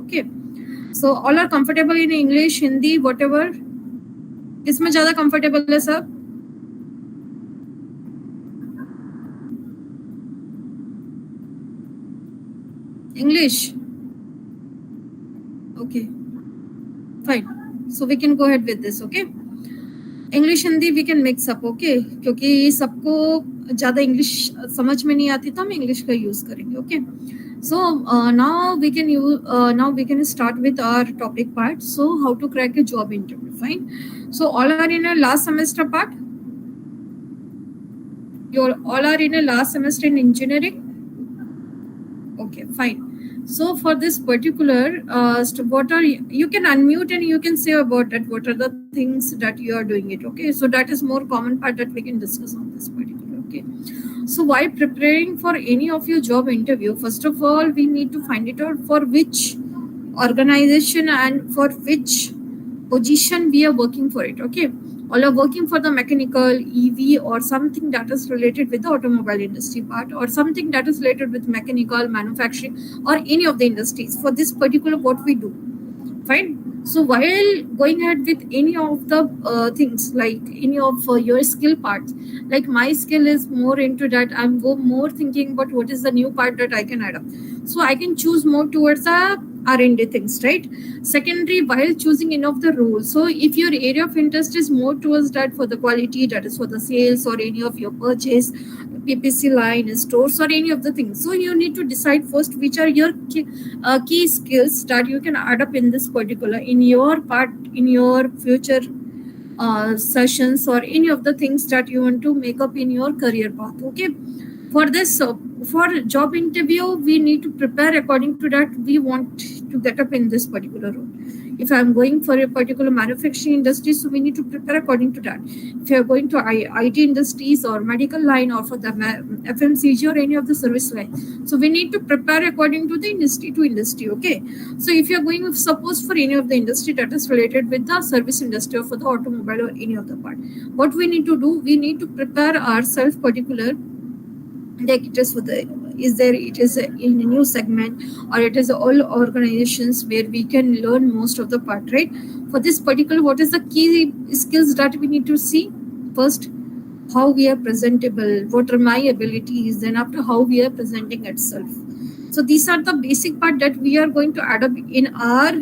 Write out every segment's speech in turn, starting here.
Okay, so all are comfortable in English, Hindi, whatever. किसमें ज्यादा comfortable है सब? English. Okay, fine. So we can go ahead with this. Okay, English Hindi we can mix up. Okay, क्योंकि सबको ज़्यादा English समझ में नहीं आती तो हम English का use करेंगे. Okay, so now we can use now we can start with our topic part. So how to crack a job interview. Fine. So all are in a last semester part. You all are in a last semester in engineering. Okay, fine. So for this particular, what are you can unmute and you can say about it. What are the things that you are doing it? Okay, so that is more common part that we can discuss on this particular. Okay, so while preparing for any of your job interview, first of all, we need to find it out for which organization and for which position we are working for it. Okay, all are working for the mechanical, EV, or something that is related with the automobile industry part, or something that is related with mechanical, manufacturing, or any of the industries. For this particular, what we do, fine. So while going ahead with any of the things, like any of your skill parts, like my skill is more into that, I'm more thinking about what is the new part that I can add up. So I can choose more towards the R&D things, right? Secondary, while choosing any of the roles. So if your area of interest is more towards that for the quality, that is for the sales or any of your purchase, PPC line, stores, or any of the things. So you need to decide first which are your key skills that you can add up in this particular, in your part, in your future sessions, or any of the things that you want to make up in your career path. Okay, for this for job interview, we need to prepare according to that we want to get up in this particular role. If I'm going for a particular manufacturing industry, so we need to prepare according to that. If you're going to IT industries or medical line, or for the FMCG or any of the service line, so we need to prepare according to the industry to industry. Okay, so if you're going, suppose for any of the industry that is related with the service industry or for the automobile or any other part, what we need to do, we need to prepare ourselves particular, like it is for the, is there, it is in a new segment, or it is all organizations where we can learn most of the part, right? For this particular, what is the key skills that we need to see? First, how we are presentable, what are my abilities, then after how we are presenting itself. So these are the basic part that we are going to add up in our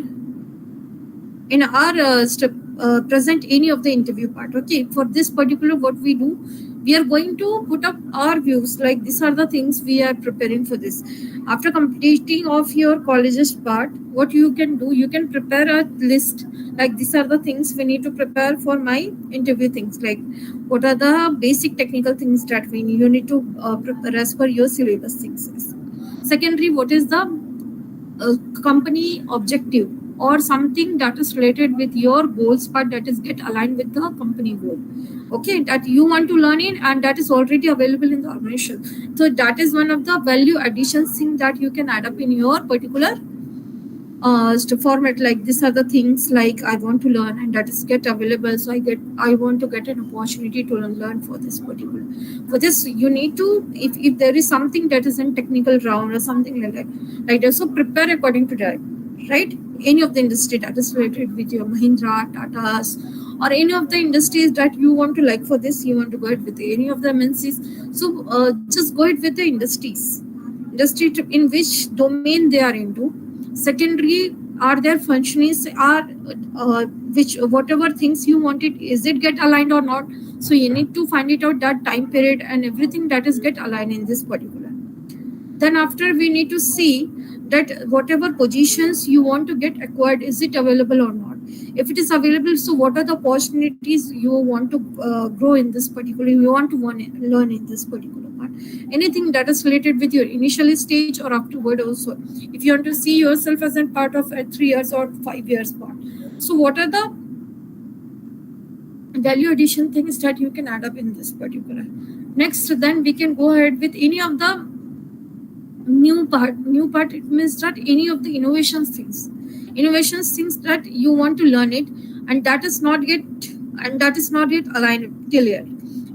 present any of the interview part. Okay, for this particular, what we do, we are going to put up our views, like these are the things we are preparing for this. After completing of your college's part, what you can do, you can prepare a list, like these are the things we need to prepare for my interview things, like what are the basic technical things that you need to prepare as per your syllabus things. Secondary, what is the company objective or something that is related with your goals, but that is get aligned with the company goal. Okay, that you want to learn it, and that is already available in the organization. So that is one of the value addition thing that you can add up in your particular format. Like these are the things like I want to learn, and that is get available. So I want to get an opportunity to learn for this particular. For this, you need to, if there is something that is in technical round or something like that, so prepare according to that, right? Any of the industry that is related with your Mahindra, Tatas, or any of the industries that you want to, like for this, you want to go ahead with any of the MNCs. So just go ahead with the industry in which domain they are into. Secondary, are their functionings, are which whatever things you wanted, is it get aligned or not? So you need to find it out, that time period and everything that is get aligned in this particular. Then after, we need to see that whatever positions you want to get acquired, is it available or not? If it is available, so what are the opportunities you want to grow in this particular, you want to learn in this particular part? Anything that is related with your initial stage or afterward also. If you want to see yourself as a part of a 3 years or 5 years part. So what are the value addition things that you can add up in this particular? Next, then we can go ahead with any of the new part. It means that any of the innovations things that you want to learn it, and that is not yet aligned till yet.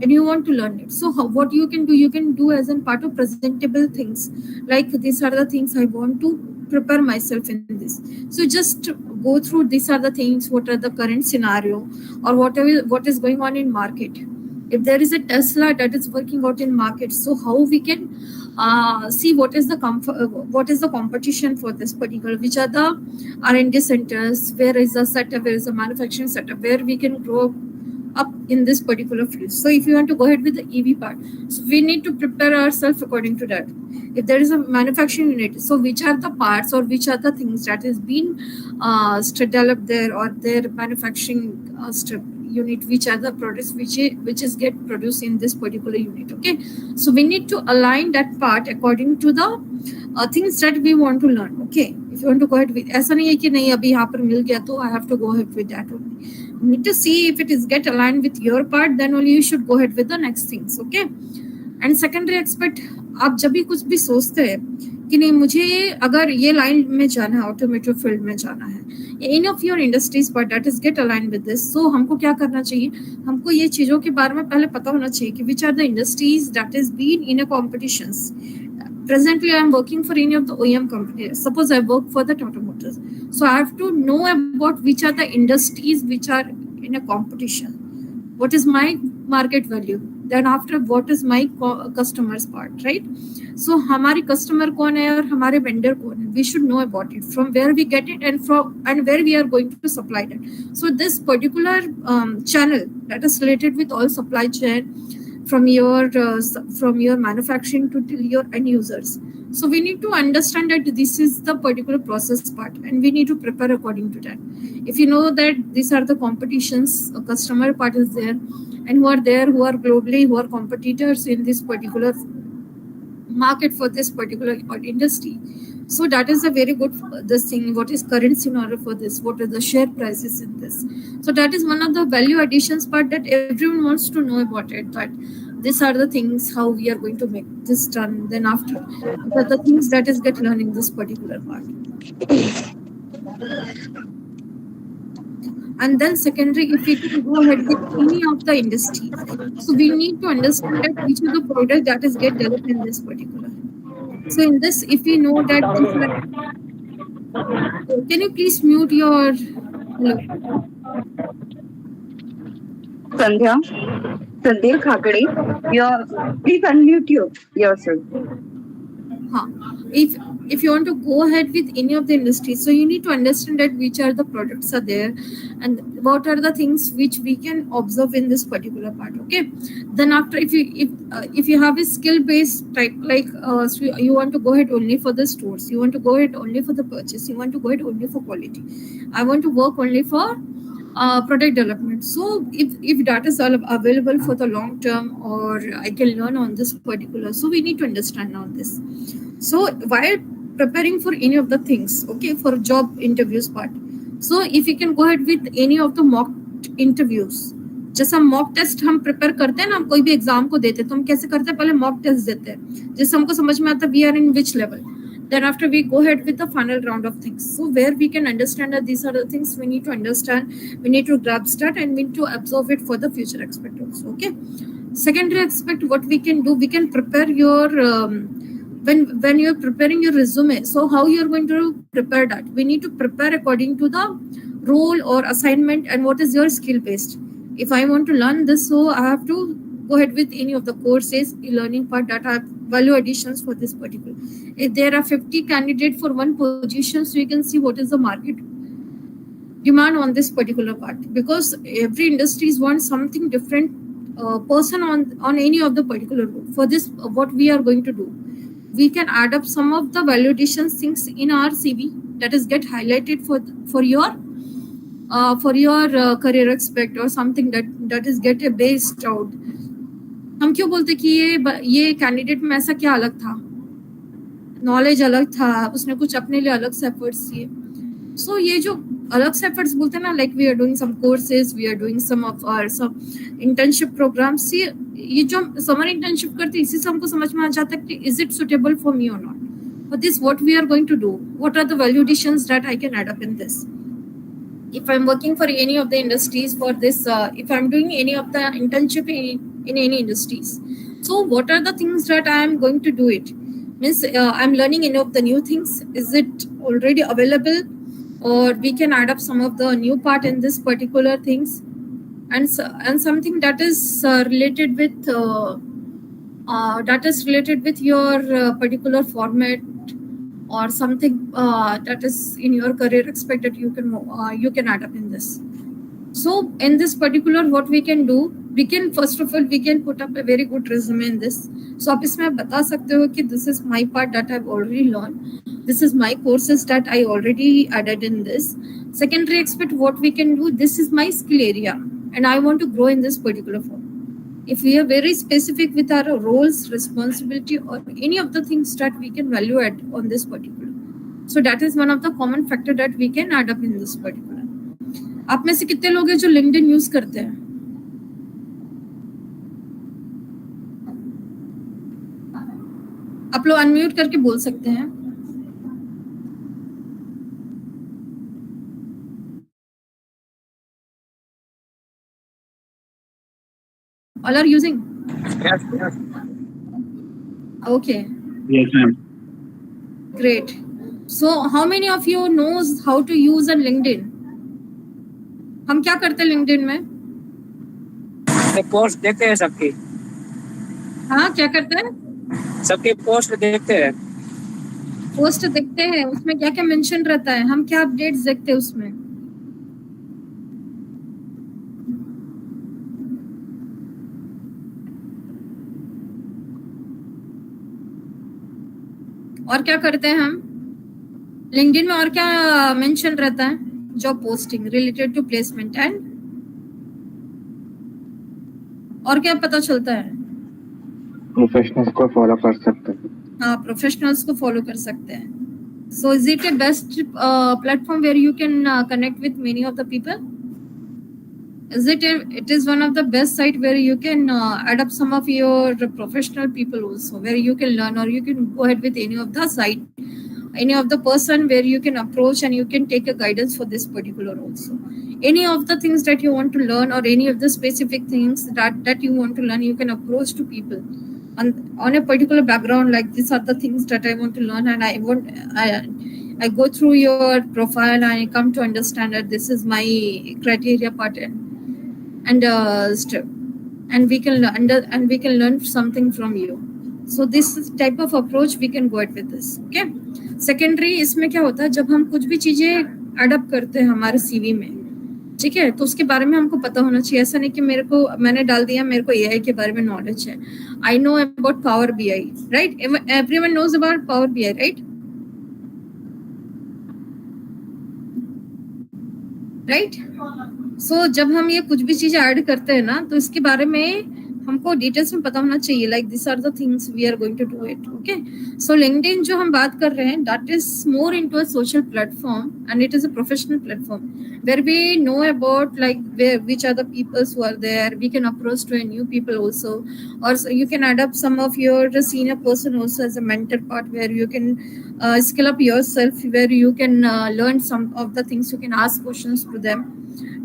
and you want to learn it. So what you can do as a part of presentable things, like these are the things I want to prepare myself in this. So just go through these are the things, what are the current scenario, or whatever what is going on in market. If there is a Tesla that is working out in market, so how we can see what is the what is the competition for this particular, which are the R&D centers, where is the setup, where is the manufacturing setup, where we can grow up in this particular field. So if you want to go ahead with the EV part, so we need to prepare ourselves according to that. If there is a manufacturing unit, so which are the parts or which are the things that is being developed there, or their manufacturing unit, which are the products which is get produced in this particular unit. Okay, so we need to align that part according to the things that we want to learn. Okay, if you want to go ahead with, ऐसा नहीं है कि नहीं अभी यहाँ पर मिल गया तो I have to go ahead with that only. You need to see if it is get aligned with your part, then only you should go ahead with the next things. Okay, and secondary aspect, आप जब भी कुछ भी सोचते हैं कि नहीं मुझे अगर ये लाइन में जाना है, ऑटोमेटिव फील्ड में जाना है, एनी ऑफ योर इंडस्ट्रीज पर that is get align with this, so हमको क्या करना चाहिए, हमको ये चीज़ों के बारे में पहले पता होना चाहिए कि which are the industries that is been in a competitions. Presently, I am working for any of the OEM companies. Suppose I work for the automotive, so I have to know about which are the industries which are in a competition. What is my market value? Then after, what is my customer's part, right? So हमारी customer कौन है और हमारे vendor कौन है? We should know about it, from where we get it and where we are going to supply that. So this particular channel that is related with all supply chain, from your manufacturing to till your end users. So we need to understand that this is the particular process part, and we need to prepare according to that. If you know that these are the competitions, a customer part is there, and who are there, who are globally, who are competitors in this particular market for this particular industry. So that is a very good this thing. What is current scenario for this? What are the share prices in this? So that is one of the value additions part that everyone wants to know about it. That these are the things how we are going to make this done. Then after the things that is get learned in this particular part. And then secondary, if we can go ahead with any of the industries, so we need to understand that which is the product that is get developed in this particular. So in this, if we know that these are, can you please mute your, hello? Sandhya Khakade, please unmute yourself. If you want to go ahead with any of the industries, so you need to understand that which are the products are there and what are the things which we can observe in this particular part. Okay, then after, if you have a skill based type, like so you want to go ahead only for the stores, you want to go ahead only for the purchase, you want to go ahead only for quality, I want to work only for product development. So if that is all available for the long term, or I can learn on this particular, so we need to understand on this. So while preparing for any of the things, okay, for job interviews part, so if you can go ahead with any of the mock interviews, जैसा mock test हम prepare करते हैं ना, हम कोई भी exam को देते हैं तो हम कैसे करते हैं, पहले मॉक टेस्ट देते हैं जिससे हमको समझ में आता है we are in which level. Then after, we go ahead with the final round of things. So where we can understand that these are the things we need to understand, we need to grasp that, and we need to absorb it for the future aspect also. Okay. Secondary aspect, what we can do, we can prepare your when you're preparing your resume. So how you're going to prepare that? We need to prepare according to the role or assignment and what is your skill based. If I want to learn this, so I have to go ahead with any of the courses, e-learning part that have value additions for this particular. If there are 50 candidates for one position, so you can see what is the market demand on this particular part, because every industries want something different person on any of the particular role. For this, what we are going to do, we can add up some of the value additions things in our CV that is get highlighted for your career aspect or something that is get based out. हम क्यों बोलते कि ये candidate में ऐसा क्या अलग था, नॉलेज अलग था, उसने कुछ अपने लिए अलग से एफर्ट्स किए. सो ये जो अलग से एफर्ट्स बोलते हैं ना, like we are doing some courses, we are doing some of our some internship programmes. ये जो समर इंटर्नशिप करते हैं, इसी से हमको समझ में आ जाता है कि is it suitable for me और not. For this what we are going to do, what are the value additions that I can add up in this. If I'm working for any of the industries for this, if I'm doing any of the internship in any industries. So what are the things that I am going to do it? Means I'm learning any of the new things. Is it already available, or we can add up some of the new part in this particular things, and something that is related with your particular format, or something that is in your career expected, you can add up in this. So in this particular, what we can do, we can first of all we can put up a very good resume in this. So आप इसमें बता सकते हो कि this is my part that I've already learned, this is my courses that I already added in this. Secondary expert, what we can do, this is my skill area and I want to grow in this particular form. If we are very specific with our roles, responsibility, or any of the things that we can value add on this particular, so that is one of the common factor that we can add up in this particular. आप में से कितने लोग हैं जो LinkedIn use करते हैं? आप लोग अनम्यूट करके बोल सकते हैं. All are using? Yes, yes. Okay. Yes, ma'am. Great. So how many of you knows how to use a LinkedIn? हम क्या करते हैं LinkedIn में? पोस्ट देखते हैं सबकी. हाँ, क्या करते हैं? सबकी पोस्ट देखते हैं. पोस्ट देखते हैं, उसमें क्या क्या मेंशन रहता है, हम क्या अपडेट्स देखते हैं उसमें. और क्या करते हैं हम लिंक्डइन में, और क्या मेंशन रहता है? Job posting related to placement and, और क्या पता चलता है? प्रोफेशनल्स को फॉलो कर सकते हैं. हाँ, प्रोफेशनल्स को फॉलो कर सकते हैं. So is it a best platform where you can connect with many of the people? It is one of the best site where you can add up some of your professional people also, where you can learn, or you can go ahead with any of the site, any of the person where you can approach and you can take a guidance for this particular also. Any of the things that you want to learn, or any of the specific things that you want to learn, you can approach to people on a particular background, like these are the things that I want to learn, and I go through your profile and I come to understand that this is my criteria part, and we can learn something from you. So this type of approach we can go ahead with this. Okay. Secondary, इसमें क्या होता है, जब हम कुछ भी चीजें adopt करते हैं हमारे सीवी में, ठीक है, तो उसके बारे में हमको पता होना चाहिए. ऐसा नहीं कि मैंने डाल दिया, मेरे को एआई के बारे में नॉलेज है. I know about Power BI, right? Everyone knows about Power BI, right? Right. So जब हम ये कुछ भी चीजें ऐड करते हैं ना, तो इसके बारे में हमको डिटेल्स में पता होना चाहिए, like this are the things we are going to do it. Okay. So LinkedIn जो हम बात कर रहे हैं, that is more into a social platform and it is a professional platform where we know about like which are the peoples who are there. We can approach to a new people also, or so you can add up some of your senior person also as a mentor part, where you can skill up yourself, where you can learn some of the things, you can ask questions to them,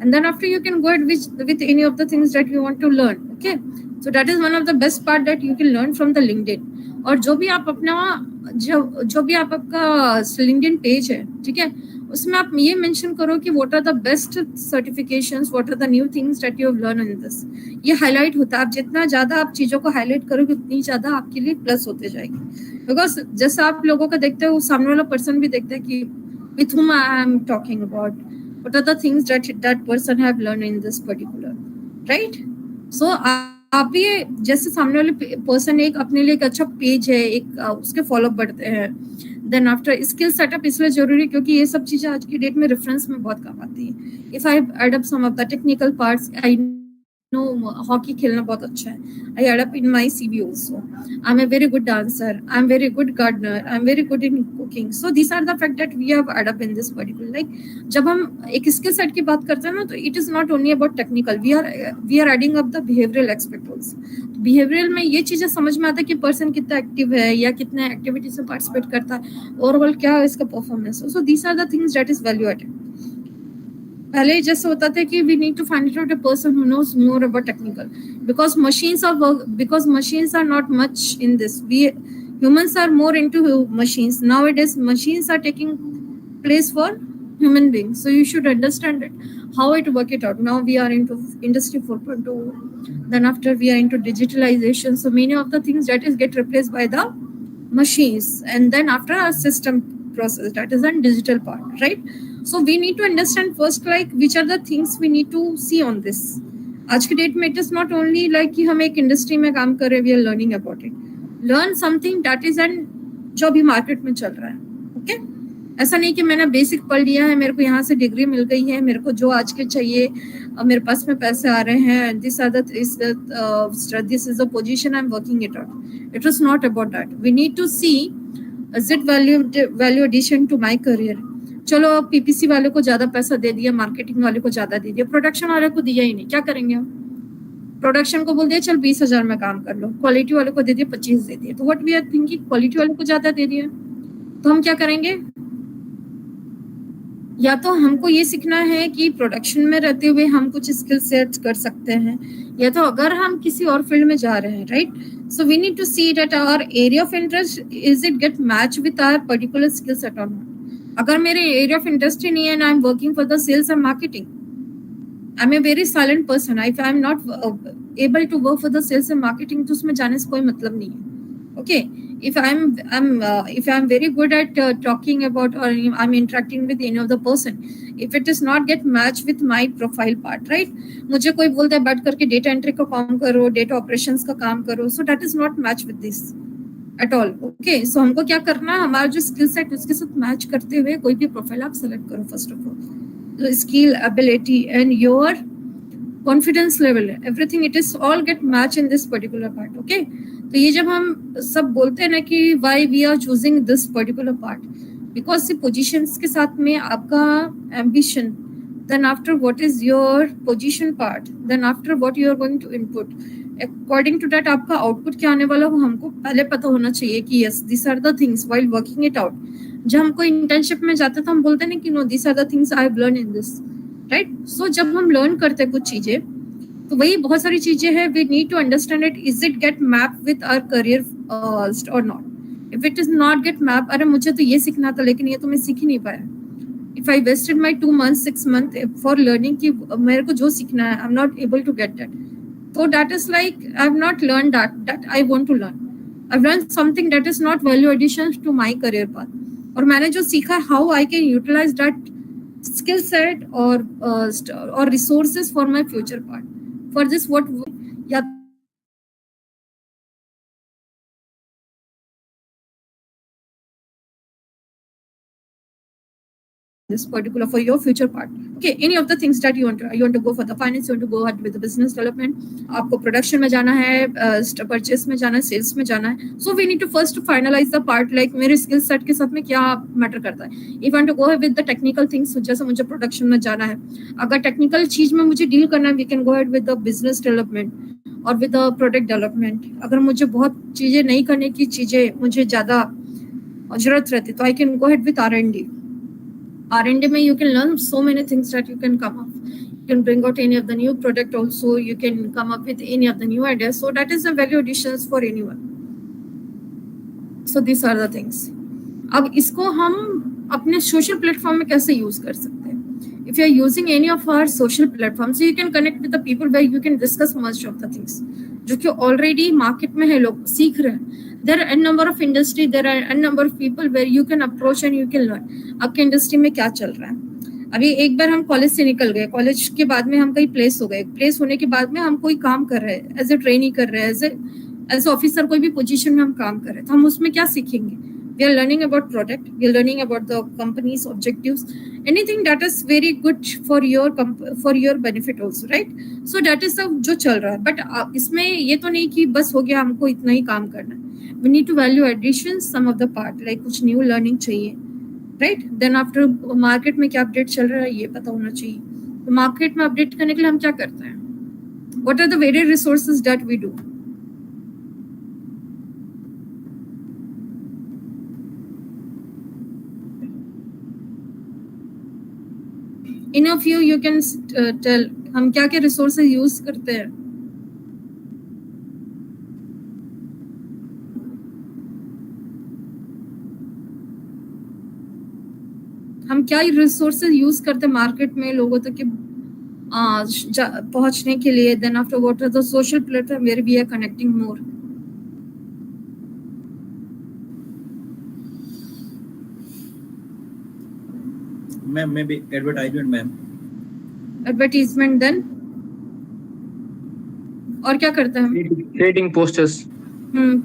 and then after you can go ahead with any of the things that you want to learn. Okay. So that is one of the best part that you can learn from the LinkedIn. और जो भी आप अपना जो भी आपका LinkedIn page है, ठीक है, उसमें आप ये मेंशन करो कि what are the best certifications, what are the new things that you have learn in this. ये हाईलाइट होता है. आप जितना ज्यादा आप चीजों को हाईलाइट करोगे, उतनी ज्यादा आपके लिए प्लस होते जाएगी. बिकॉज जैसा आप लोगों को देखते हो, सामने वाला पर्सन भी देखता है कि with whom I am talking about, what are the things that person have learn in this particular, right? So आप भी जैसे सामने वाले पर्सन एक अपने लिए एक अच्छा पेज है, एक उसके फॉलोअप बढ़ते हैं. देन आफ्टर स्किल सेटअप इसलिए जरूरी, क्योंकि ये सब चीजें आज की डेट में रेफरेंस में बहुत काम आती है. If I add up some of the technical parts, I know hockey खेलना बहुत अच्छा है, I add up in my CV also. I am a very good dancer, I am very good gardener, I am very good in cooking. So this are the fact that we have add up in this particular. Like जब हम एक skill set की बात करते हैं ना, तो it is not only about technical, we are adding up the behavioural aspect also. Behavioural में ये चीजें समझ में आता है कि पर्सन कितना एक्टिव है या कितने एक्टिविटीज में पार्टिसिपेट करता है, ओवरऑल क्या है इसका performance. So these are the things that is value added. पहले जैसे होता था कि we need to find out a person who knows more about technical, because machines are not much in this. We humans are more into machines nowadays. Machines are taking place for human beings, so you should understand it, how it work it out. Now we are into industry 4.0, then after we are into digitalization, so many of the things that is get replaced by the machines, and then after our system process, that is a digital part, right? So we need to understand first like which are the things we need to see on this. आज के date में it is not only like कि हम एक industry में काम कर रहे हैं, we are learning about it, learn something that is and जो अभी मार्केट में चल रहा है. ओके, ऐसा नहीं कि मैंने बेसिक पढ़ लिया है, मेरे को यहाँ से डिग्री मिल गई है, मेरे को जो आज के चाहिए, मेरे पास में पैसे आ रहे हैं, this is the position I am working it out. It was not about that. We need to see is it value addition to my career. चलो पीपीसी वाले को ज्यादा पैसा दे दिया, मार्केटिंग वाले को ज्यादा दे दिया, प्रोडक्शन वाले को दिया ही नहीं, क्या करेंगे हम? प्रोडक्शन को बोल दिया चल 20,000 में काम कर लो, क्वालिटी वाले को दे दिया 25 दे दिए, तो what we are thinking, quality वाले को ज्यादा दे दिया, तो हम क्या करेंगे? या तो हमको ये सीखना है कि प्रोडक्शन में रहते हुए हम कुछ स्किल सेट कर सकते हैं, या तो अगर हम किसी और फील्ड में जा रहे हैं, right? So we need to see that our area of interest is it get match with our particular skill set और नॉट. अगर मेरे एरिया ऑफ इंटरेस्ट ही नहीं है and I am working for the sales and marketing, I am a very silent person, if I am not able to work for the sales and marketing, तो उसमें जाने से कोई मतलब नहीं है. Okay, if I'm very good at talking about, or I'm interacting with any of the person, if it is not get match with my profile part, right? मुझे कोई बोलता है बैठ करके डेटा एंट्री का काम करो, डेटा ऑपरेशंस का काम करो, so that is not match with this at all. Okay, so हमको क्या करना है, हमारा जो स्किल सेट उसके साथ मैच करते हुए कोई भी प्रोफाइल आप सेलेक्ट करो. First of all skill, ability and your confidence level, everything it is all get match in this particular part. Okay, तो ये जब हम सब बोलते हैं ना कि why we are choosing this particular part, because see positions के साथ में आपका ambition, then after what is your position part, then after what you are going to input, according to that आपका आउटपुट क्या आने वाला वो हमको पहले पता होना चाहिए कि yes this are the things while working it out. जब हम कोई इंटर्नशिप में जाते हैं तो हम बोलते हैं ना कि no this are the things I have learn in this, right? So जब हम लर्न करते हैं कुछ चीजें, तो वही बहुत सारी चीजें हैं, we need to understand it, is it get map with our career और not. If it is not get map, अरे मुझे तो ये सीखना था लेकिन ये तो मैं सीख ही नहीं पाया, if I wasted my 2 months 6 months for learning कि मेरे को जो सीखना है I am not able to get that, so that is like I have not learned that I want to learn. I've learned something that is not value addition to my career path. और मैंने जो सीखा how I can utilize that skill set or resources for my future part. For this what या this particular for your future part. Okay, any of the things that you want to go for the finance, you want to go ahead with the business development, आपको production में जाना है, purchase में जाना है, sales में जाना है, so we need to first finalize the part like मेरे skill set के साथ में क्या matter करता है. If I want to go ahead with the technical things, जैसे मुझे production में जाना है, अगर technical चीज में मुझे deal करना है, we can go ahead with the business development और with the product development. अगर मुझे बहुत चीजें नहीं करने की चीजें मुझे ज्यादा जरूरत रहती तो I can go ahead with R&D. R&D में you can learn so many things that you can come up. You can bring out any of the new product also. You can come up with any of the new ideas. So that is the value additions for anyone. So these are the things. अब इसको हम अपने social platform में कैसे use कर सकते हैं? If you are using any of our social platforms, so you can connect with the people where you can discuss much of the things. जो कि already market में है, लोग सीख रहे हैं. There are a number of industry, there are a number of people where you can approach and you can learn. आपके industry में क्या चल रहा है? अभी एक बार हम कॉलेज से निकल गए, कॉलेज के बाद में हम कहीं प्लेस हो गए, प्लेस होने के बाद में हम कोई काम कर रहे हैं, एज ए ट्रेनी कर रहे हैं, एज ऑफिसर कोई भी पोजीशन में हम काम कर रहे हैं, तो हम उसमें क्या सीखेंगे? We are learning about product, we are learning about the companies objectives, anything that is very good for your benefit also, right? So that is सब जो चल रहा है. बट इसमें ये तो नहीं कि बस हो गया हमको इतना ही काम करना है. We need to value addition some of the part, like कुछ न्यू लर्निंग चाहिए, राइट? देन आफ्टर मार्केट में क्या अपडेट चल रहा है ये पता होना चाहिए. तो मार्केट में अपडेट करने के लिए हम क्या करते हैं? What are the various resources that we do? In of you can tell हम क्या क्या रिसोर्सेज यूज करते हैं. हम क्या रिसोर्सेज यूज करते हैं मार्केट में लोगों तक के पहुंचने के लिए. Then after what are the social platform where we are connecting more. Ma'am may be advertisement ma'am. Advertisement. Then और क्या करते हैं हम? creating posters.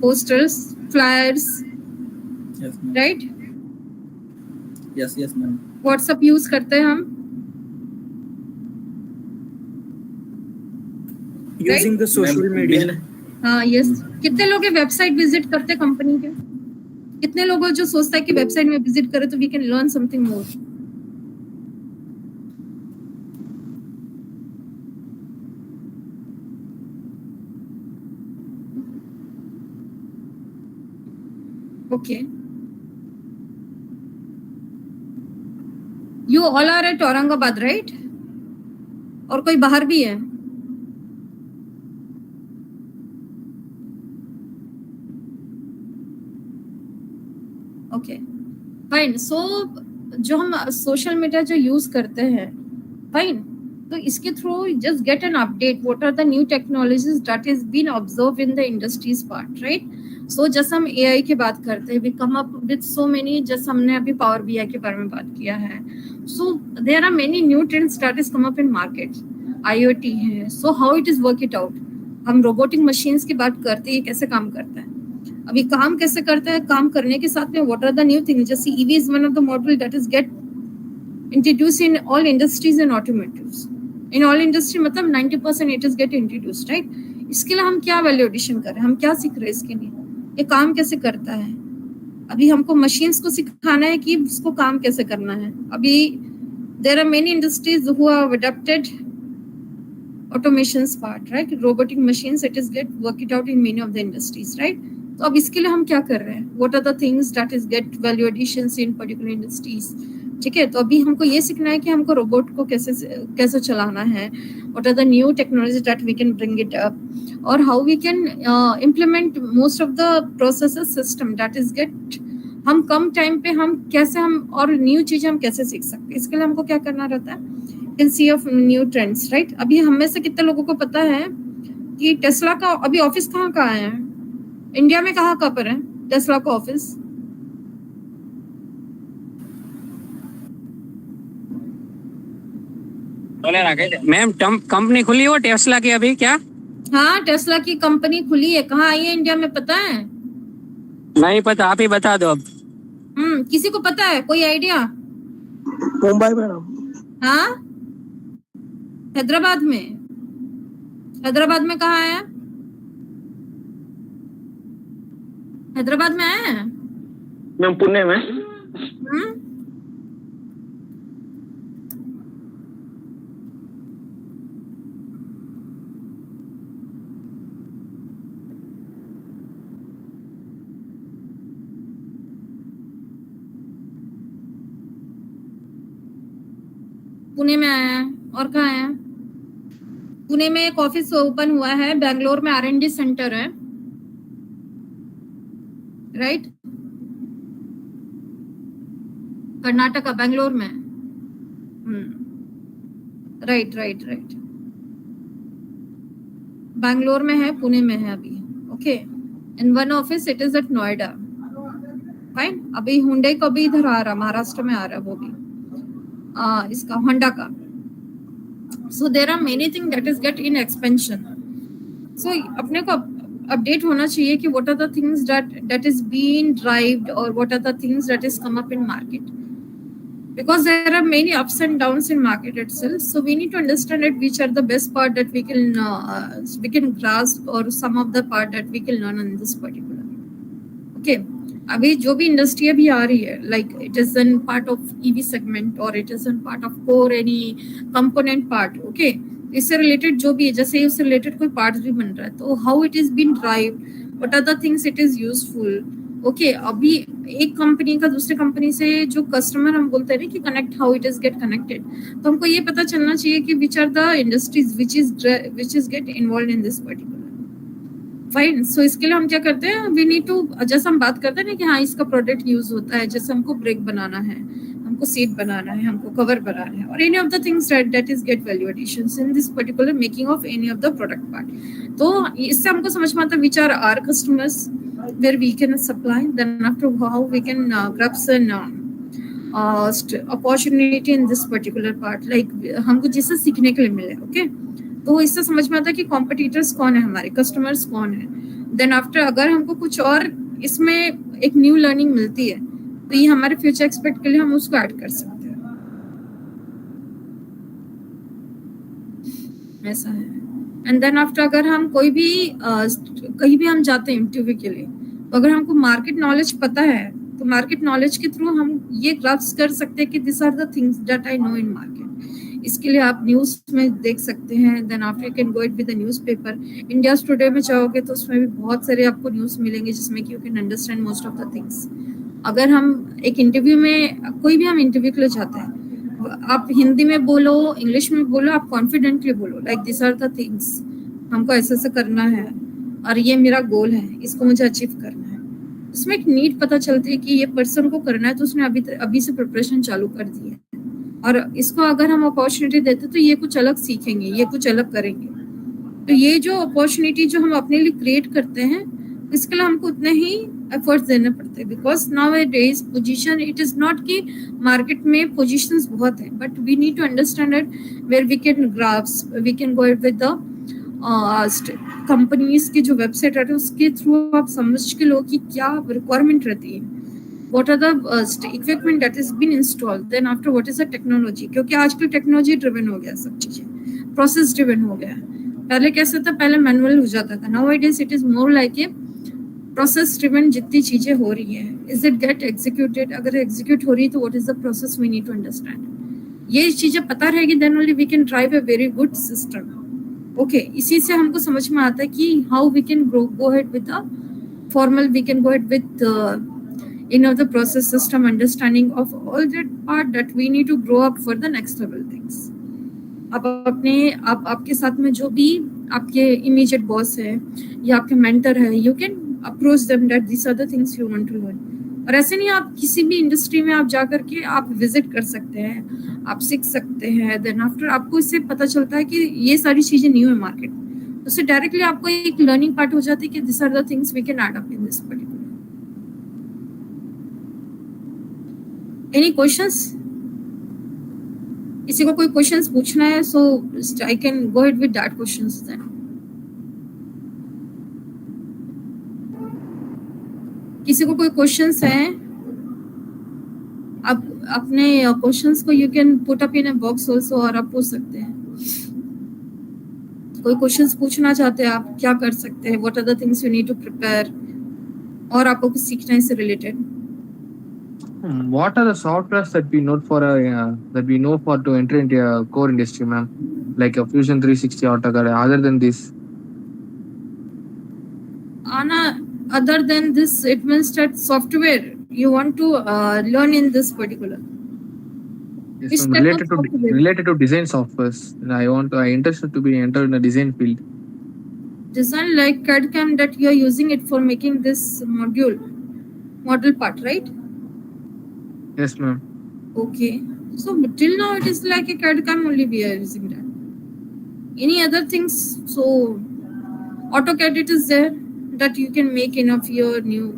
Posters, flyers, yes ma'am. Right. Yes yes ma'am. WhatsApp use करते हैं हम. Using the social media. हाँ yes. कितने लोग वेबसाइट विजिट करते हैं कंपनी के? कितने लोग जो सोचता है कि वेबसाइट में विजिट करे तो we can learn something more. Okay. You all are at Aurangabad right? और कोई बाहर भी है? Okay fine. सो जो हम सोशल मीडिया जो यूज करते हैं फाइन, तो इसके through just get an update what are the new technologies that is been observe in the industries part right. So जैसे हम एआई की बात करते हैं we come up with so many. जैसे हमने अभी पावर बीआई के बारे में बात किया है. So there are many new trends that is come up in market. IoT है. So how it is work it out. हम रोबोटिक मशीन्स की बात करते हैं कैसे काम करता है. अभी काम कैसे करता है. काम करने के साथ में what are the new things. जैसे EV is one of the model that is get introduce in all industries and automotives. In all industry मतलब 90% it is get introduced right. इसके लिए हम क्या वैल्यू एडिशन कर रहे हैं, हम क्या सीख रहे हैं इसके लिए, ये काम कैसे करता है. अभी हमको मशीन्स को सिखाना है कि उसको काम कैसे करना है. अभी there are many industries who have adopted automations part right. Robotic machines it is get work it out in many of the industries right. तो अब इसके लिए हम क्या कर रहे हैं. what are the things that is get value additions in particular industries. ठीक है. तो अभी हमको ये सीखना है कि हमको रोबोट को कैसे चलाना है. what are the new technologies that we can bring it up or how we can implement most of the processes system that is get. हम कम टाइम पे हम कैसे हम और न्यू चीजें हम कैसे सीख सकते हैं. इसके लिए हमको क्या करना रहता है. Can see of new trends right. अभी हम में से कितने लोगों को पता है कि टेस्ला का अभी ऑफिस कहाँ है इंडिया में. कहाँ पर है टेस्ला का ऑफिस. मैम कंपनी खुली हो टेस्ला की अभी क्या? हाँ टेस्ला की कंपनी खुली है. कहाँ आई है इंडिया में पता है? नहीं पता, आप ही बता दो अब. किसी को पता है कोई आइडिया? मुंबई मैडम. हाँ हैदराबाद में. हैदराबाद में कहाँ है? हैदराबाद में आया है. मैम पुणे में. पुणे में आया है. और कहाँ है? पुणे में एक ऑफिस ओपन हुआ है. बेंगलोर में R&D सेंटर है राइट. कर्नाटका बेंगलोर में. Right right right. बेंगलोर में है, पुणे में है अभी. Okay. In one office it is at Noida. Fine. अभी हुंडई को भी इधर आ रहा, महाराष्ट्र में आ रहा वो भी. इसका होंडा का. So there are many thing that is get in expansion. सो अपने को अपडेट होना चाहिए कि what are the things that is been drived और what are the things that is come up in market. Because there are many ups and downs in market itself, so we need to understand it which are the best part that we can grasp or some of the part that we can learn in this particular. Okay. अभी जो भी industry अभी आ रही है like it is in part of EV segment or it is in part of core any component part. Okay. इससे related जो भी है, जैसे उससे रिलेटेड कोई पार्ट भी बन रहा है तो how it is been derived, what are the things it is useful, okay अभी एक कंपनी का दूसरे कंपनी से जो कस्टमर हम बोलते हैं ना कि connect how it is get connected, तो हमको ये पता चलना चाहिए कि which are the industries which is get involve in this particular fine. So इसके लिए हम क्या करते हैं, वी नीड टू, जैसे हम बात करते हैं ना कि हाँ इसका प्रोडक्ट यूज होता है, जैसे हमको ब्रेक बनाना है, हमको सीट बनाना है, हमको कवर बनाना है, और any of the things that is get value additions in this particular making of any of the product part. तो इससे हमको समझ में आता है which are are customers where we can supply, then after how we can grab some opportunity in this particular part, like हमको जिससे सीखने के लिए मिले. ओके तो इससे समझ में आता है कि कॉम्पिटिटर्स कौन है, हमारे कस्टमर्स कौन है. देन आफ्टर अगर हमको कुछ और इसमें एक न्यू लर्निंग मिलती है तो ये हमारे फ्यूचर एक्सपेक्ट के लिए हम उसको ऐड कर सकते हैं. ऐसा है. एंड देन आफ्टर अगर हम कोई भी कहीं भी हम जाते हैं इंटरव्यू के लिए, तो अगर हमको मार्केट नॉलेज पता है तो मार्केट नॉलेज के थ्रू हम ये ग्रास्प कर सकते हैं कि this are the things that I know in market. इसके लिए आप न्यूज में देख सकते हैं. Then after you can go it with the newspaper. India Today में चाहोगे तो उसमें भी बहुत सारे आपको न्यूज मिलेंगे जिसमें कि you can understand most of the things. अगर हम एक इंटरव्यू में, कोई भी हम इंटरव्यू के लिए जाते हैं, आप हिंदी में बोलो, इंग्लिश में बोलो, आप कॉन्फिडेंटली बोलो like this are the things, हमको ऐसे ऐसे करना है और ये मेरा गोल है, इसको मुझे अचीव करना है. उसमें एक नीड पता चलती है कि ये पर्सन को करना है, तो उसने अभी से प्रिपरेशन चालू कर दी है, और इसको अगर हम अपॉर्चुनिटी देते तो ये कुछ अलग सीखेंगे, ये कुछ अलग करेंगे. तो ये जो अपॉर्चुनिटी जो हम अपने लिए क्रिएट करते हैं, इसके लिए हमको उतने ही एफर्ट्स देने पड़ते हैं. Because nowadays position, it is not कि मार्केट में पोजीशंस बहुत है, but we need to understand it where we can grasp, we can go with the companies की जो वेबसाइट है उसके थ्रू आप समझ के लो कि क्या रिक्वायरमेंट रहती है, what are the equipment that is been installed, then after what is the technology. क्योंकि आजकल टेक्नोलॉजी ड्रिवन हो गया, सब चीजें प्रोसेस ड्रिवन हो गया. पहले कैसे था, पहले मैनुअल हो जाता था. Now it is more like a process driven. जितनी चीजें हो रही है, इज इट गेट एग्जीक्यूटेड, अगर एग्जीक्यूट हो रही है तो what is the process we need to understand. ये चीजें पता रहेगी, then only we can drive a very good system. Okay इसी से हमको समझ में आता है कि how we can go head with the formal, we can go head with in of the process system understanding of all that part that we need to grow up for the next level things. आप आपके साथ में जो भी आपके immediate boss है या आपके mentor है, you can approach them that these are the things you want to learn. और ऐसे नहीं, आप किसी भी इंडस्ट्री में आप जा करके आप विजिट कर सकते हैं, आप सीख सकते हैं. देन आफ्टर आपको इससे पता चलता है कि ये सारी चीजें न्यू है मार्केट, उससे डायरेक्टली आपको एक लर्निंग पार्ट हो जाती है कि this are the things we can add up in this particular. Any questions? किसी को कोई क्वेश्चंस पूछना है, so I can go ahead with that questions then. किसी को कोई क्वेश्चंस हैं, आप अपने क्वेश्चंस को you can put up in a box also, और आप पूछ सकते हैं. कोई क्वेश्चंस पूछना चाहते हैं आप, क्या कर सकते हैं, what are the things you need to prepare, और आपको कुछ सीखना है इससे related. What are the softwares that we know for to enter into a core industry, ma'am? Like a Fusion 360 AutoCAD. Other than this, Anna, other than this, it means that software you want to learn in this particular. yes, Which ma'am, type of software? related to design softwares. And I interested to be entered in the design field. Design like CAD/CAM that you are using it for making this model part, right? Yes, ma'am. Okay. So till now it is like a CAD/CAM only we are using that. Any other things? So AutoCAD it is there that you can make enough your new.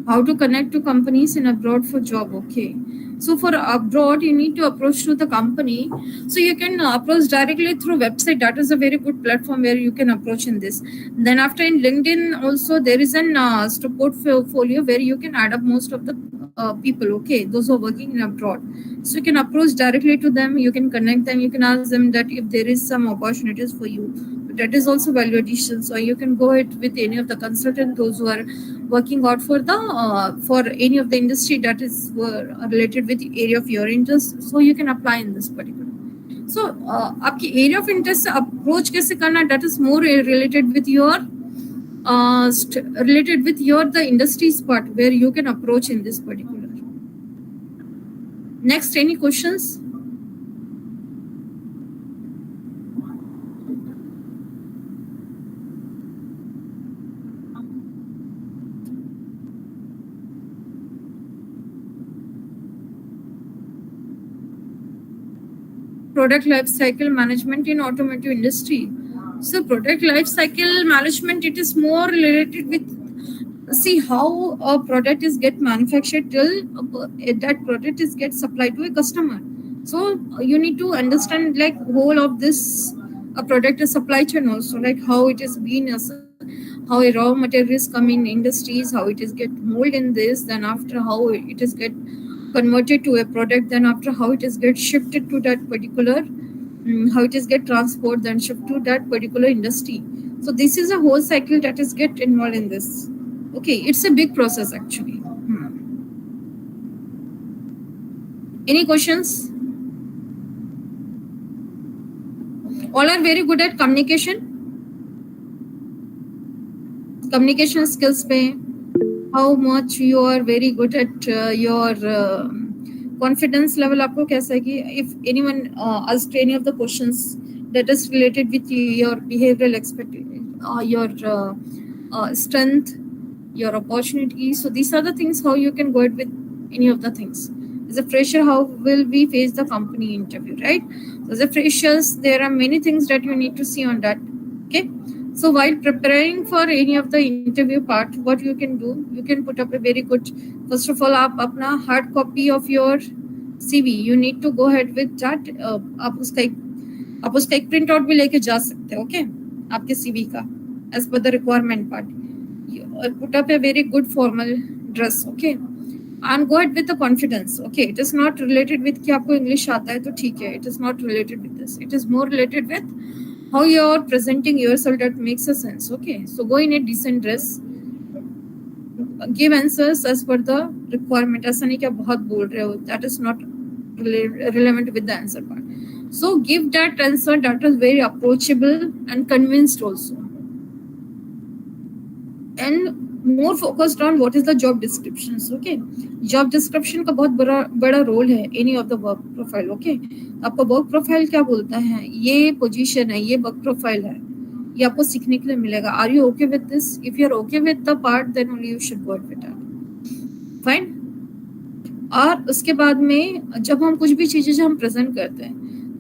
How to connect to companies in abroad for job? Okay. So for abroad, you need to approach to the company. So you can approach directly through website. That is a very good platform where you can approach in this. Then after in LinkedIn also there is an portfolio where you can add up most of the people. Okay, those who are working in abroad. So you can approach directly to them. You can connect them. You can ask them that if there is some opportunities for you. That is also value addition. So you can go ahead with any of the consultants, those who are working out for the for any of the industry that is related with the area of your interest. So you can apply in this particular. So आपकी area of interest से approach कैसे करना, that is more related with your related with your the industries part where you can approach in this particular. Next, any questions? Product life cycle management in automotive industry. So product life cycle management, it is more related with, see how a product is get manufactured till that product is get supplied to a customer. So you need to understand like whole of this a product is supply chain also, like how it is been how a raw materials come in industries, how it is get mold in this, then after how it is get converted to a product, then after how it is get shifted to that particular how it is get transport, then shift to that particular industry. So this is a whole cycle that is get involved in this. Okay, it's a big process actually. Any questions? All are very good at communication skills पे. How much you are very good at your confidence level आपको कैसा है कि if anyone asked any of the questions that is related with your behavioral your strength, your opportunities, so these are the things how you can go ahead with any of the things. As a fresher, how will we face the company interview, right? So as a freshers, there are many things that you need to see on that. Okay. So while preparing for any of the interview part, what you can do, you can put up a very good, first of all, आप अपना hard copy of your CV, you need to go ahead with that. आप उसका एक print out भी लेके जा सकते हो, okay? आपके CV का, as per the requirement part. Put up a very good formal dress, okay? And go ahead with the confidence, okay? It is not related with कि आपको English आता है तो ठीक है. It is not related with this. It is more related with how you are presenting yourself that makes a sense, okay? So go in a decent dress, give answers as per the requirement. ऐसा नहीं कि आप बहुत बोल रहे हो, that is not relevant with the answer part. So give that answer that is very approachable and convinced also, and more focused on what is the job descriptions, okay? Job description का बहुत बड़ा role है any of the work profile, okay? आपका work profile क्या बोलता है, ये position है, ये work profile है, ये आपको सीखने के लिए मिलेगा. Are you okay with this? If you are okay with the part, then only you should go with that. Fine. और उसके बाद में जब हम कुछ भी चीजें जो हम प्रेजेंट करते हैं,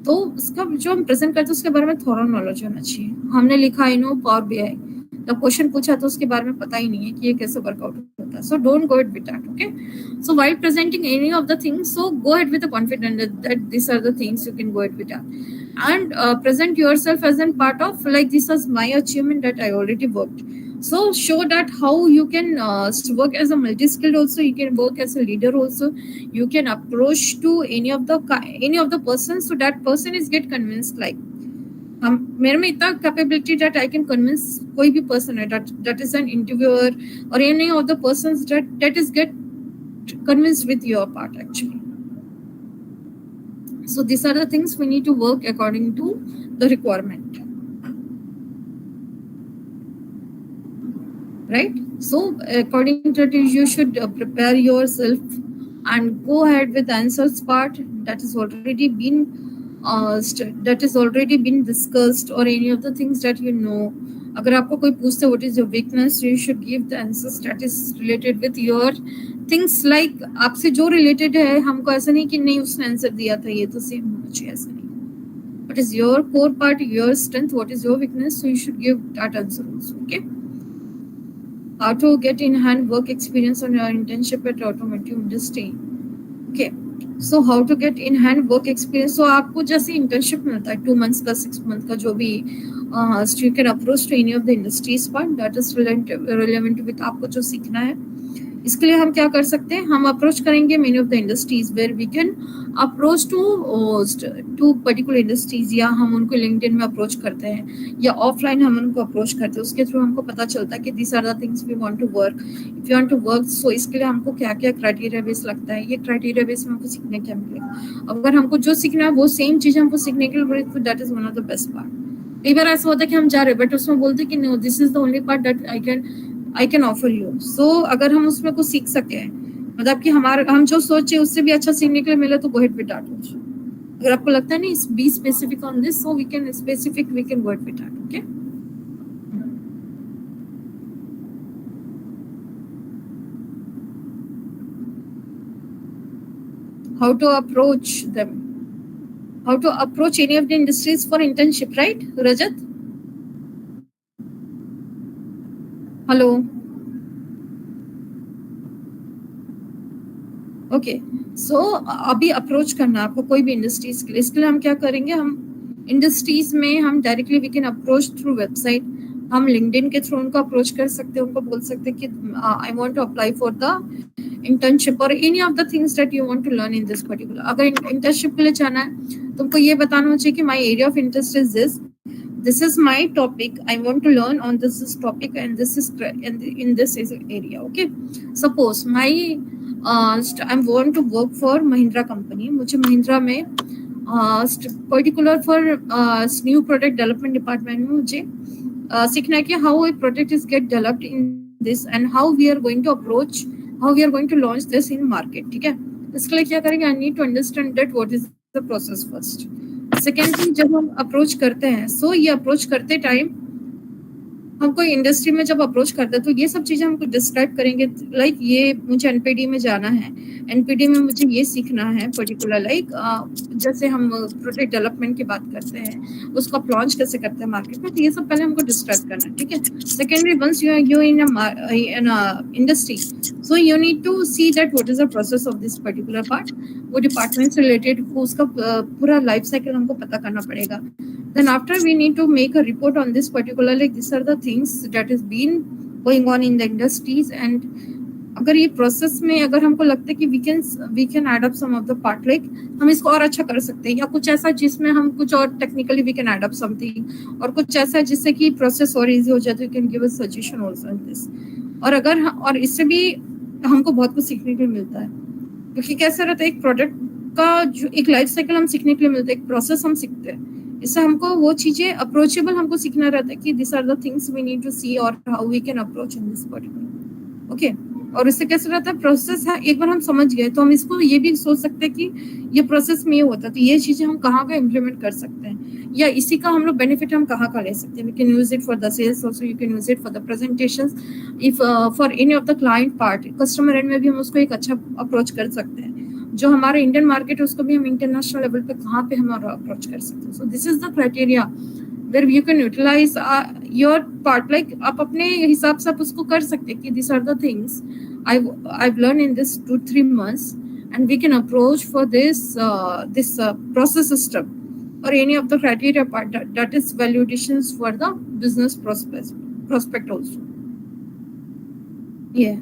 तो उसका जो हम प्रेजेंट करते हैं उसके बारे में थोड़ा नॉलेज होना चाहिए. हमने लिखा इनो पावर बीआई, जब क्वेश्चन पूछा तो उसके बारे में पता ही नहीं है कि ये कैसे वर्कआउट होता है. So don't go it with that, okay? So while presenting any of the things, so go it with the confidence that this are the things you can go it with that, and present yourself as an part of like this is my achievement that I already worked. So show that how you can work as a multi-skilled also, you can work as a leader also, you can approach to any of the persons, so that person is get convinced like मेरे में इतना capability that I can convince कोई भी person है that is an interviewer or any of the persons that is get convinced with your part actually. So these are the things we need to work according to the requirement, right? So according to it, you should prepare yourself and go ahead with the answers part that is already been discussed, or any of the things that you know. अगर आपको कोई पूछते what is your weakness, you should give the answers that is related with your things, like आपसे जो related है. हमको ऐसा नहीं कि नहीं उसने आंसर दिया था ये तो सेम होना चाहिए, ऐसा नहीं. What is your core part, your strength, what is your weakness, so you should give that answer also, okay? How to get in hand work experience on your internship at automotive industry, okay? So how to get in hand work experience, so आपको जैसे internship मिलता है 2 months का 6 months का जो भी, so you can approach to any of the industries part that is relevant with आपको जो सीखना है. इसके लिए हम क्या कर सकते हैं, हम अप्रोच करेंगे many of the industries where we can approach to particular industries, या हम उनको LinkedIn में अप्रोच करते हैं, या ऑफलाइन हम उनको अप्रोच करते हैं. उसके थ्रू हमको पता चलता है कि these are the things we want to work. If you want to work, so इसके लिए हमको क्या क्या क्राइटेरिया बेस लगता है, ये क्राइटेरिया बेस में हमको सीखने क्या मिलेगा. अगर हमको जो सीखना है वो सेम चीज हमको सीखने के लिए मिले तो that is one of the best part. कई बार ऐसा होता है कि हम जा रहे हैं बट उसमें बोलते हैं कि no this is the only part that I can offer you. So अगर हम उसमें कुछ सीख सके, मतलब कि हम जो सोचे उससे भी अच्छा सीखने के लिए मिले, तो गो अहेड विद दैट। अगर आपको लगता है नहीं be specific on this, so we can go ahead with that. Okay, how to approach them, how to approach any of the industries for internship, right Rajat? Hello. Okay, so अभी approach करना आपको कोई भी industries के लिए, इसके लिए हम क्या करेंगे, हम इंडस्ट्रीज में हम directly we can approach through website, हम लिंक्डइन के थ्रू उनको अप्रोच कर सकते हैं, उनको बोल सकते हैं कि I want to apply for the internship और any of the things that you want to learn in this particular. अगर इंटर्नशिप के लिए जाना है तुमको ये बताना चाहिए कि my area of interest is this is my topic, I want to learn on this topic and this is in this area. Okay, suppose my I want to work for Mahindra company, मुझे Mahindra में particular for new product development department में मुझे सीखना है कि how a product is get developed in this and how we are going to approach, how we are going to launch this in market। ठीक है, इसके लिए क्या करेंगे, I need to understand that what is the process first। Second thing, जब हम approach करते हैं, सो ये अप्रोच करते टाइम हम कोई इंडस्ट्री में जब अप्रोच करते हैं तो ये सब चीजें हमको डिस्क्राइब करेंगे, लाइक ये मुझे एनपीडी में जाना है, एनपीडी में मुझे ये सीखना है पर्टिकुलर, लाइक जैसे हम प्रोडक्ट डेवलपमेंट की बात करते हैं, उसको आप लॉन्च कैसे करते हैं मार्केट में, तो ये सब पहले हमको डिस्क्राइब करना है। ठीक है, secondary once you in industry, so you need to see that what is the process of this particular part, वो डिपार्टमेंट से रिलेटेड उसका पूरा लाइफ साइकिल हमको पता करना पड़ेगा। Then after we need to make a report on this particular, like these are the things that is been going on in the industries, and अगर ये प्रोसेस में अगर हमको लगता है कि we can add up some of the part, like हम इसको और अच्छा कर सकते हैं, या कुछ ऐसा जिसमें हम कुछ और technically we can add up something, और कुछ ऐसा जिससे कि प्रोसेस और इजी हो जाए, तो you can give a suggestion also in this। और इससे भी हमको बहुत कुछ सीखने के लिए मिलता है, क्योंकि कैसा रहता है एक प्रोडक्ट का जो एक लाइफ साइकिल हम सीखने के लिए मिलता है, एक प्रोसेस हम सीखते हैं, इससे हमको वो चीजें अप्रोचेबल हमको सीखना रहता है कि this are the things we need to see और how we can approach in this particular. Okay, और इससे कैसे रहता है प्रोसेस है, एक बार हम समझ गए तो हम इसको ये भी सोच सकते हैं कि ये प्रोसेस में ये होता है, तो ये चीजें हम कहाँ का इम्प्लीमेंट कर सकते हैं, या इसी का हम लोग बेनिफिट हम कहाँ का ले सकते हैं। We can use it for the sales also, you can use it for the presentations, if for any of the client part, customer end में भी हम उसको एक अच्छा अप्रोच कर सकते हैं। जो हमारा इंडियन मार्केट है उसको भी हम इंटरनेशनल लेवल पे कहाँ पे हम अप्रोच कर सकते हैं। So this is the criteria where you can utilize your part, like आप अपने हिसाब से आप उसको कर सकते हैं कि this are the things I've learned in this 2-3 months and we can approach for this process system or any of the criteria part that is validations for the business prospect also. Yeah.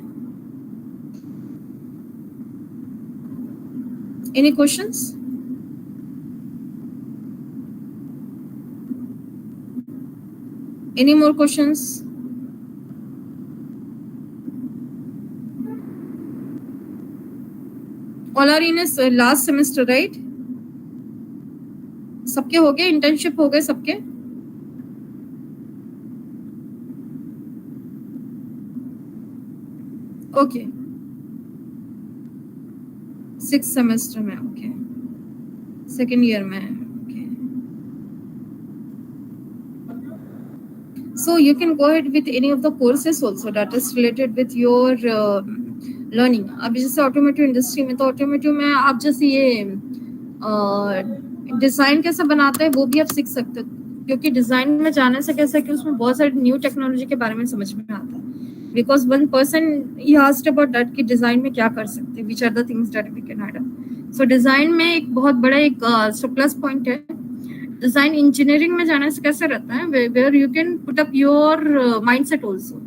Any questions? Any more questions? All are in a last semester, right? सबके हो गए, internship हो गए सबके? Okay, 6th semester में, okay, second year में, okay. So you can go ahead with any of the courses also that is related with your learning. अभी जैसे ऑटोमोटिव इंडस्ट्री में, तो ऑटोमोटिव में आप जैसे ये डिजाइन कैसे बनाते हैं वो भी आप सीख सकते हो, क्योंकि डिजाइन में जाने से कैसा है कि उसमें बहुत सारी न्यू टेक्नोलॉजी के बारे में समझ में आता है, because one person he asked about that कि डिजाइन में क्या कर सकते हैं, which are the things that we can add up. So design में एक बहुत बड़ा एक प्लस पॉइंट है। डिजाइन इंजीनियरिंग में जाने से कैसे रहता है, where you can put up your mindset also.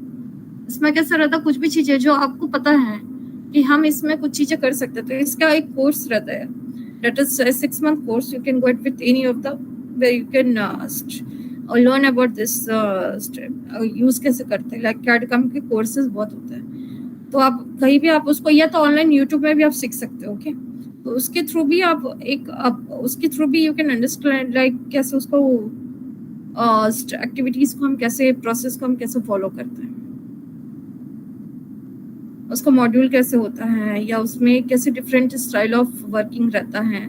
इसमें कैसा रहता है, कुछ भी चीजें जो आपको पता है कि हम इसमें कुछ चीजें कर सकते हैं, तो इसका एक कोर्स रहता है, that is a 6-month course. You can go with any of the where you can learn about this use कैसे करते हैं, like CAD/CAM के कोर्सेज बहुत होते हैं, तो आप कहीं भी आप उसको, या तो ऑनलाइन यूट्यूब में भी आप सीख सकते हो। ओके, तो उसके थ्रू भी आप उसके थ्रू भी यू कैन अंडरस्टैंड लाइक कैसे उसको एक्टिविटीज को हम कैसे, प्रोसेस को हम कैसे फॉलो करते हैं, उसका मॉड्यूल कैसे होता है, या उसमें कैसे डिफरेंट स्टाइल ऑफ वर्किंग रहता है।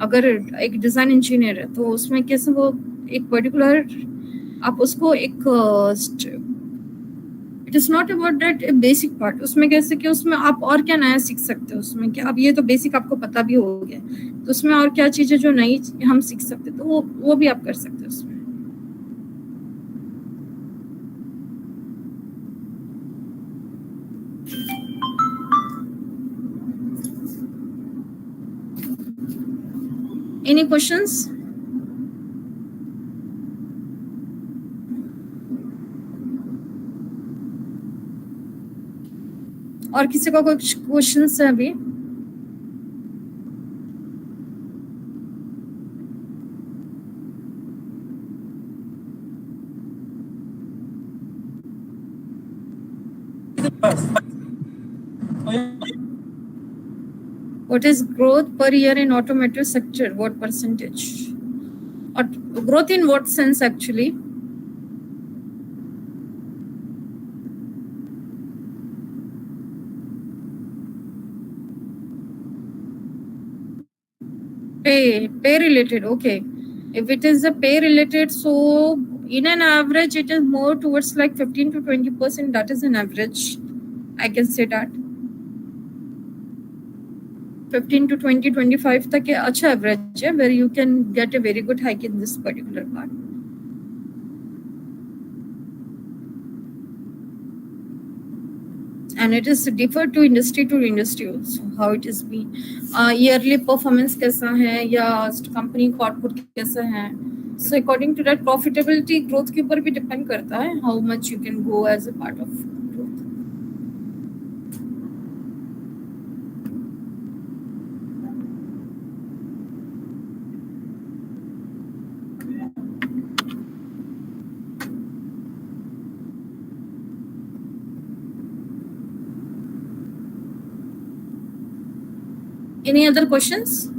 अगर एक डिज़ाइन इंजीनियर है तो उसमें कैसे वो एक पर्टिकुलर आप उसको एक it is not about that basic part, उसमें कैसे कि उसमें आप और क्या नया सीख सकते हो, उसमें क्या अब ये तो बेसिक आपको पता भी हो गया, तो उसमें और क्या चीज़ें जो नई हम सीख सकते, तो वो भी आप कर सकते हो उसमें। Any questions? और किसी को कुछ क्वेश्चंस है अभी? What is growth per year in automotive sector? What percentage? Or growth in what sense actually? Pay related. Okay. If it is a pay related, so in an average, it is more towards like 15 to 20%. That is an average. I can say that. 15 to 20, 25 तक ये अच्छा average है, where you can get a very good hike in this particular part. And it is different to industry also, how it is been. Yearly performance कैसा है, या company का output कैसा है. So according to that, profitability growth के ऊपर भी depend करता है, how much you can go as a part of growth. Any other questions?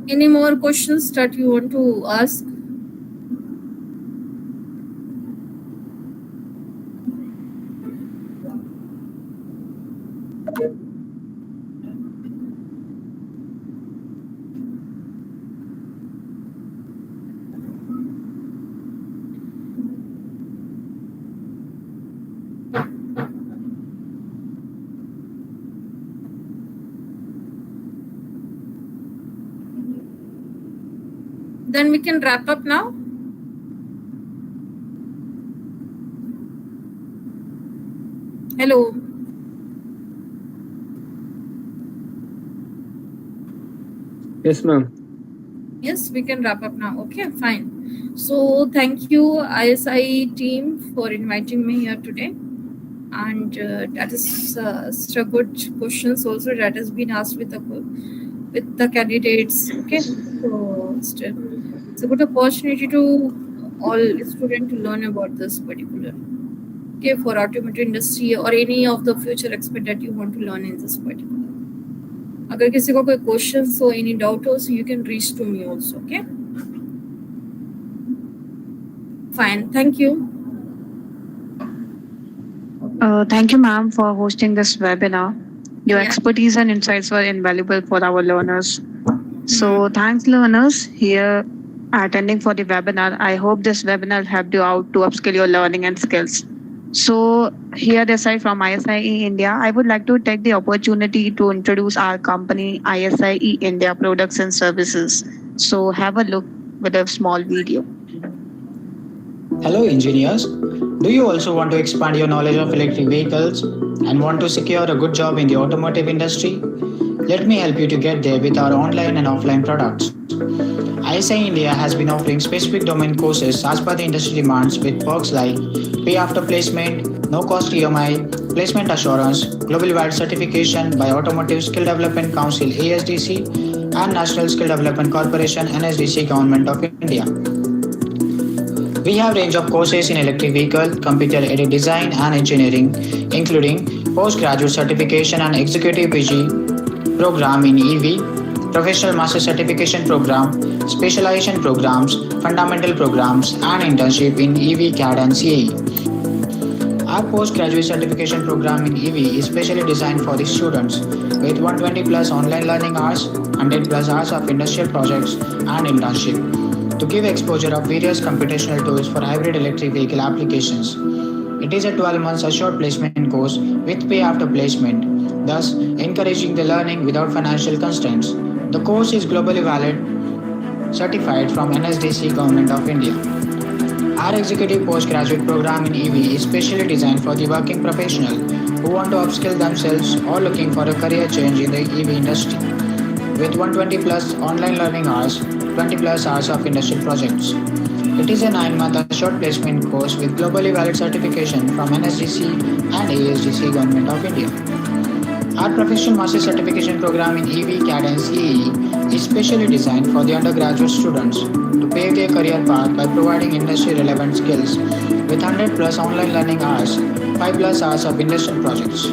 Any more questions that you want to ask? Then we can wrap up now. Hello. Yes, ma'am. Yes, we can wrap up now. Okay, fine. So thank you ISI team for inviting me here today. And that is such a good questions also that has been asked with the candidates. Okay, so it's a good opportunity to all students to learn about this particular, okay, for automotive industry or any of the future aspect that you want to learn in this particular. अगर किसी को कोई questions or any doubt हो, so you can reach to me also. Okay, fine. Thank you. Thank you, ma'am, for hosting this webinar. Your Yeah. expertise and insights were invaluable for our learners. So, thanks, learners, here attending for the webinar. I hope this webinar helped you out to upskill your learning and skills. So, here, aside from ISIE India, I would like to take the opportunity to introduce our company, ISIE India Products and Services. So, have a look with a small video. Hello engineers, do you also want to expand your knowledge of electric vehicles and want to secure a good job in the automotive industry? Let me help you to get there with our online and offline products. ISI India has been offering specific domain courses as per the industry demands with perks like pay after placement, no cost EMI, placement assurance, globally valid certification by Automotive Skill Development Council ASDC and National Skill Development Corporation NSDC Government of India. We have range of courses in electric vehicle, computer-aided design and engineering, including postgraduate certification and executive PG program in EV, professional master certification program, specialization programs, fundamental programs, and internship in EV CAD and CAE. Our postgraduate certification program in EV is specially designed for the students with 120 plus online learning hours, 100 plus hours of industrial projects and internship to give exposure of various computational tools for hybrid electric vehicle applications. It is a 12 months assured placement course with pay after placement, thus encouraging the learning without financial constraints. The course is globally valid, certified from NSDC Government of India. Our executive postgraduate program in EV is specially designed for the working professional who want to upskill themselves or looking for a career change in the EV industry. With 120 plus online learning hours, 20 plus hours of industrial projects. It is a 9-month assured placement course with globally valid certification from NSDC and ASDC Government of India. Our professional master certification program in EV, CAD and CAE is specially designed for the undergraduate students to pave their career path by providing industry relevant skills with 100 plus online learning hours, 5 plus hours of industrial projects.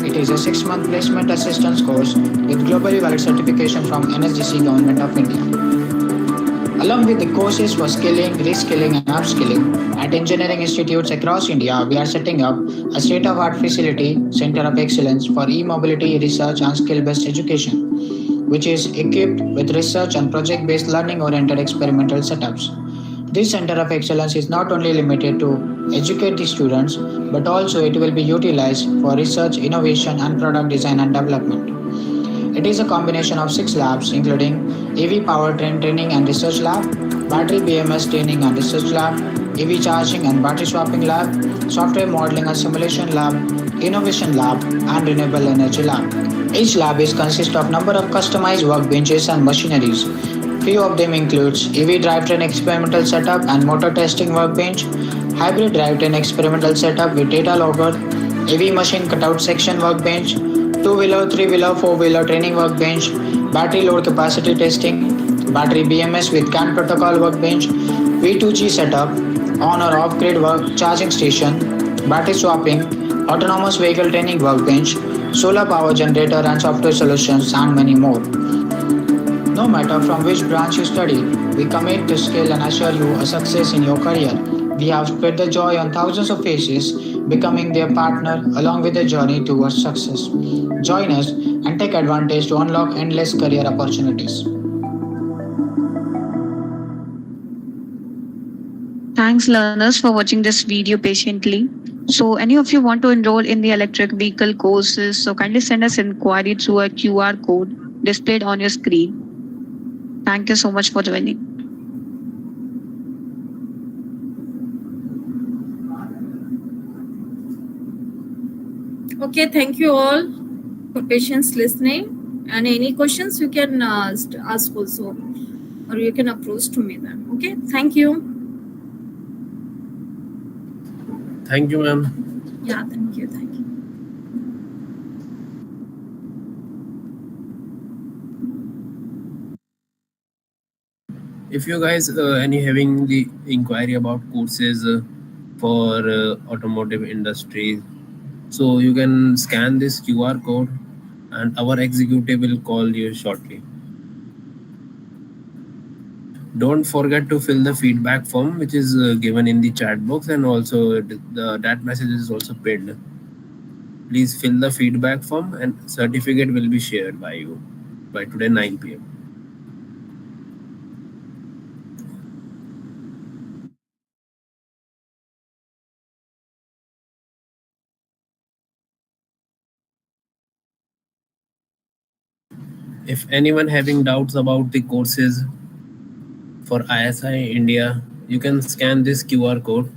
It is a 6-month placement assistance course with globally valid certification from NSDC Government of India. Along with the courses for skilling, reskilling, and upskilling, at engineering institutes across India, we are setting up a state of art facility center of excellence for e mobility research and skill based education, which is equipped with research and project based learning oriented experimental setups. This center of excellence is not only limited to educate the students, but also it will be utilized for research, innovation, and product design and development. It is a combination of 6 labs, including EV powertrain training and research lab, battery BMS training and research lab, EV charging and battery swapping lab, software modeling and simulation lab, innovation lab, and renewable energy lab. Each lab is consist of number of customized workbenches and machineries. Few of them includes EV drivetrain experimental setup and motor testing workbench, hybrid drivetrain experimental setup with data logger, EV machine cutout section workbench, two-wheeler, three-wheeler, four-wheeler training workbench, battery load capacity testing, battery BMS with CAN protocol workbench, V2G setup, on or off-grid work charging station, battery swapping, autonomous vehicle training workbench, solar power generator and software solutions, and many more. No matter from which branch you study, we commit to skill and assure you a success in your career. We have spread the joy on thousands of faces, becoming their partner along with the journey towards success. Join us and take advantage to unlock endless career opportunities. Thanks, learners, for watching this video patiently. So, any of you want to enroll in the electric vehicle courses, so kindly send us inquiry through a QR code displayed on your screen. Thank you so much for joining. Okay, thank you all for patience listening. And any questions you can ask also, or you can approach to me then. Okay, thank you. Thank you, ma'am. Yeah, thank you. Thank you. If you guys any having the inquiry about courses for automotive industry, so you can scan this QR code and our executive will call you shortly. Don't forget to fill the feedback form which is given in the chat box, and also that message is also pinned. Please fill the feedback form and certificate will be shared by you by today 9 p.m. If anyone having doubts about the courses for ISI India, you can scan this QR code